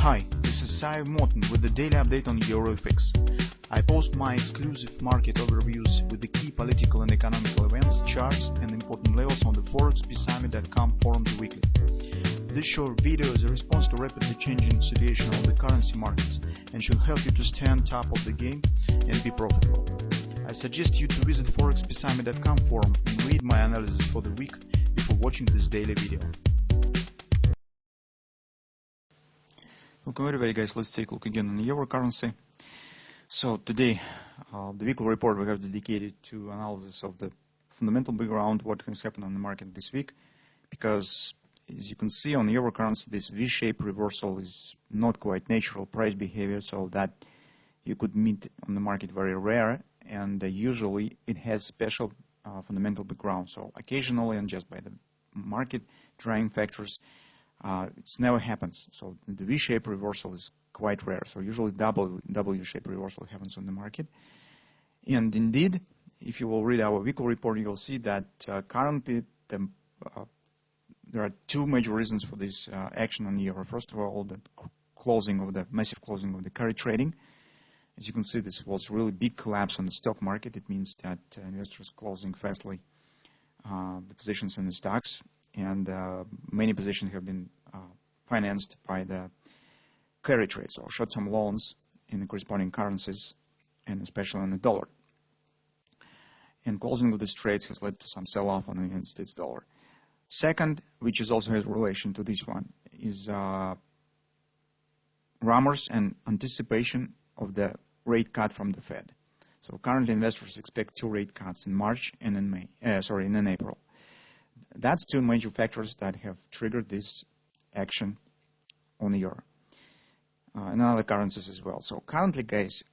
Hi, this is Sive Morten with the daily update on EuroFX. I post my exclusive market overviews with the key political and economical events, charts, and important levels on the ForexPeaceArmy.com forums weekly. This short video is a response to rapidly changing situation on the currency markets and should help you to stay on top of the game and be profitable. I suggest you to visit ForexPeaceArmy.com forum and read my analysis for the week before watching this daily video. Welcome everybody, guys. Let's take a look again on the euro currency. So today, the weekly report we have dedicated to analysis of the fundamental background, what has happened on the market this week, because as you can see on the euro currency, this V-shaped reversal is not quite natural price behavior, so that you could meet on the market very rare, and usually it has special fundamental background. So occasionally, and just by the market driving factors, it never happens. So the V-shaped reversal is quite rare. So usually W-shaped reversal happens on the market. And indeed, if you will read our weekly report, you will see that currently there are two major reasons for this action on the euro. First of all, the massive closing of the carry trading. As you can see, this was really big collapse on the stock market. It means that investors closing fastly the positions in the stocks, and many positions have been financed by the carry trades or short-term loans in the corresponding currencies, and especially in the dollar. And closing of these trades has led to some sell-off on the United States dollar. Second, which is also has relation to this one, is rumors and anticipation of the rate cut from the Fed. So currently investors expect 2 rate cuts in March and in April. That's two major factors that have triggered this action on the euro and other currencies as well. So currently, guys,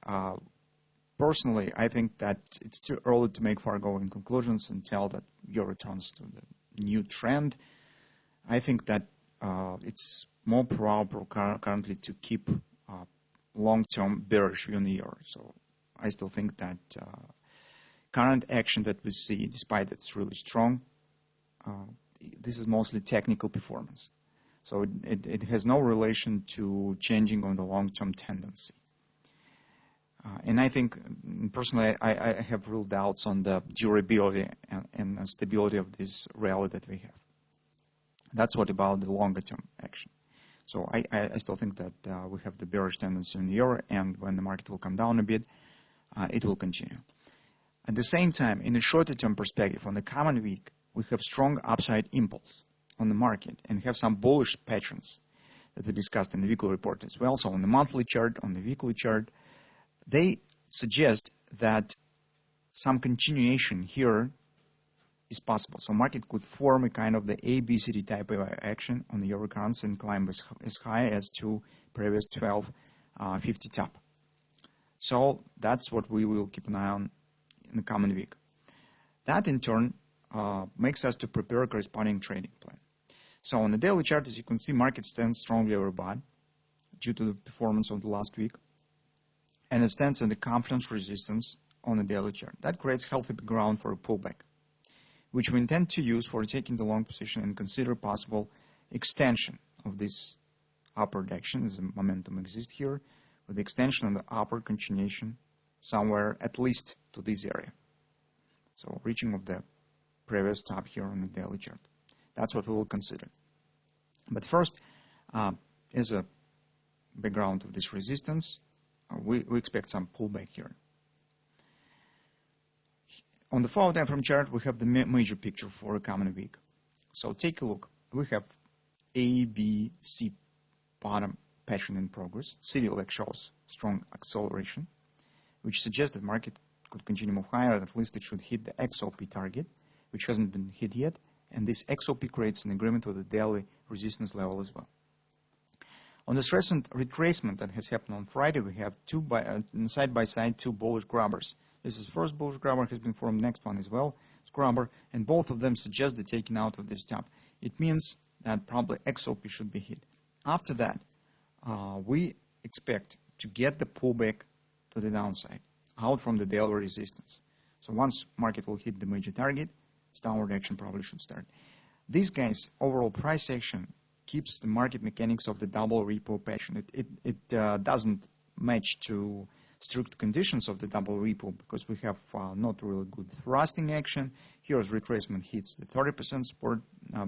personally, I think that it's too early to make far-going conclusions and tell that euro returns to the new trend. I think that it's more probable currently to keep long-term bearish view on the euro. So I still think that current action that we see, despite it's really strong, this is mostly technical performance. So it has no relation to changing on the long-term tendency. And I think, personally, I have real doubts on the durability and stability of this rally that we have. That's what about the longer-term action. So I still think that we have the bearish tendency in the euro, and when the market will come down a bit, it will continue. At the same time, in a shorter-term perspective, on the common week, we have strong upside impulse on the market and have some bullish patterns that we discussed in the weekly report as well. So on the monthly chart, on the weekly chart, they suggest that some continuation here is possible. So market could form a kind of the ABCD type of action on the euro currency and climb as high as to previous 1250 top. So that's what we will keep an eye on in the coming week. That in turn makes us to prepare a corresponding trading plan. So on the daily chart, as you can see, market stands strongly overbought due to the performance of the last week, and it stands in the confidence resistance on the daily chart. That creates healthy ground for a pullback, which we intend to use for taking the long position and consider possible extension of this upward action, as the momentum exists here, with the extension of the upward continuation somewhere at least to this area. So reaching of the previous top here on the daily chart. That's what we will consider. But first, as a background of this resistance, we expect some pullback here. On the 4-hour time frame chart, we have the major picture for a common week. So take a look. We have A, B, C bottom pattern in progress. CD leg shows strong acceleration, which suggests that market could continue move higher, and at least it should hit the XOP target, which hasn't been hit yet, and this XOP creates an agreement with the daily resistance level as well. On this recent retracement that has happened on Friday, we have side by side two bullish grabbers. This is first bullish grabber has been formed, next one as well, it's grabber, and both of them suggest the taking out of this top. It means that probably XOP should be hit. After that, we expect to get the pullback to the downside, out from the daily resistance. So once market will hit the major target, downward action probably should start. These guys, overall price action keeps the market mechanics of the double repo pattern. It doesn't match to strict conditions of the double repo because we have not really good thrusting action. Here's retracement hits the 30% support,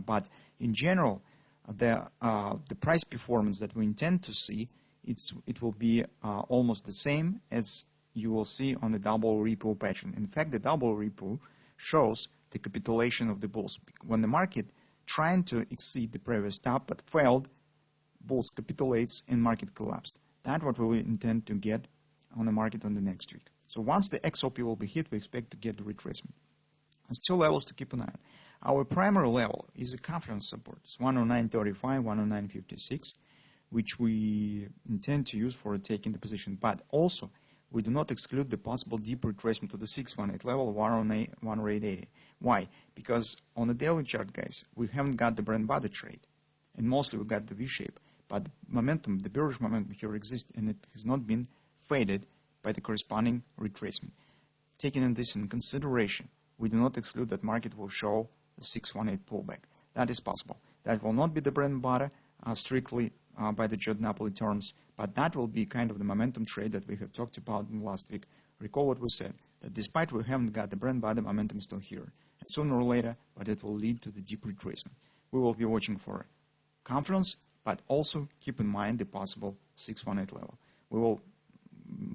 but in general, the price performance that we intend to see, it will be almost the same as you will see on the double repo pattern. In fact, the double repo shows the capitulation of the bulls. When the market trying to exceed the previous top but failed, bulls capitulates and market collapsed. That's what we intend to get on the market on the next week. So once the XOP will be hit, we expect to get the retracement. There's two levels to keep an eye on. Our primary level is a confidence support. It's 109.35, 109.56, which we intend to use for taking the position. But also, we do not exclude the possible deep retracement to the 618 level, 108.80. Why? Because on the daily chart, guys, we haven't got the bread and butter trade. And mostly we got the V-shape. But momentum, the bearish momentum here exists, and it has not been faded by the corresponding retracement. Taking this in consideration, we do not exclude that market will show the 618 pullback. That is possible. That will not be the bread and butter strictly by the Giordano terms, but that will be kind of the momentum trade that we have talked about in last week. Recall what we said, that despite we haven't got the bread and butter, momentum is still here. And sooner or later, but it will lead to the deep retracement. We will be watching for confidence, but also keep in mind the possible 618 level. We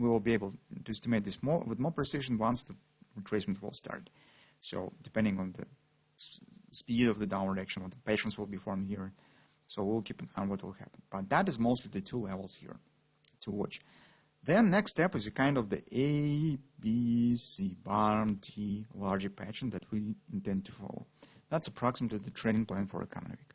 will be able to estimate this with more precision once the retracement will start. So depending on the speed of the downward action, what the patience will be formed here. So we'll keep an eye on what will happen. But that is mostly the two levels here to watch. Then next step is a kind of the A, B, C, bottom, T, larger pattern that we intend to follow. That's approximately the trading plan for economic.